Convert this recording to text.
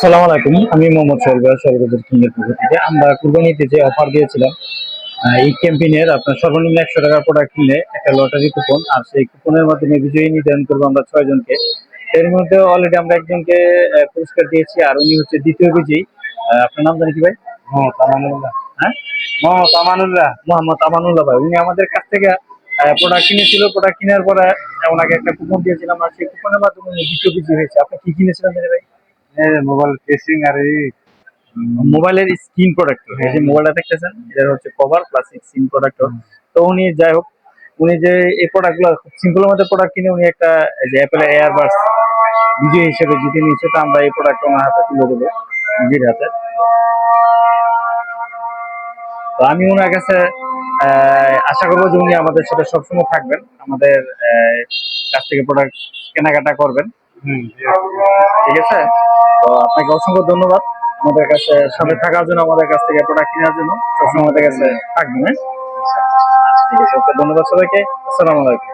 আসসালামু আলাইকুম। আমি মোহাম্মদ সরকার কিং এর পক্ষ থেকে আমরা কুরবানিতে যে অফার দিয়েছিলাম, এই ক্যাম্পেইনের আপনার সর্বনিম্ন ১০০ টাকার প্রোডাক্ট কিনলে একটা লটারি কুপন, আর সেই কুপনের মাধ্যমে বিজয়ী নির্ধারণ করবো আমরা ৬ জনকে। এর মধ্যে অলরেডি আমরা একজনকে পুরস্কার দিয়েছি, আর উনি হচ্ছে দ্বিতীয় বিজয়ী। আপনার নাম জানি কি ভাই? মোহাম্মদ আমানুল্লাহ। হ্যাঁ, মোহাম্মদ আমানুল্লাহ। মোহাম্মদ আমানুল্লাহ ভাই। উনি আমাদের কাছ থেকে প্রোডাক্ট কিনেছিল। প্রোডাক্ট কেনার পরে ওনাকে একটা কুপন দিয়েছিলাম, আর সেই কুপনের মাধ্যমে উনি দ্বিতীয় বিজয়ী হয়েছে। আপনি কি কিনেছিলেন জানি ভাই? মোবাইল কেসিং আর এই মোবাইলের স্ক্রিন প্রোটেক্টর। এই যে মোবাইলটা দেখতেছেন, এটা হচ্ছে কভার প্লাস স্ক্রিন প্রোটেক্টর। তো উনি যাই হোক, উনি যে এই প্রোডাক্টগুলো খুব সিম্পলের মধ্যে প্রোডাক্ট কিনে উনি একটা এই যে অ্যাপেলের এয়ারবাডস বিজয়ী হিসেবে জিতে নিয়েছে। তো আমরা এই প্রোডাক্ট ওনার হাতে তুলে দেবো, নিজের হাতে। তো আমি ওনার কাছে আশা করবো যে উনি আমাদের সাথে সবসময় থাকবেন, আমাদের কাছ থেকে প্রোডাক্ট কেনাকাটা করবেন। ঠিক আছে। তো আপনাকে অসংখ্য ধন্যবাদ আমাদের কাছে সাথে থাকার জন্য, আমাদের কাছ থেকে প্রোডাক্ট কেনার জন্য। সবসময় আমাদের কাছে থাকবেন। হ্যাঁ, আচ্ছা, ঠিক আছে। ওকে, ধন্যবাদ সবাইকে। আসসালামু আলাইকুম।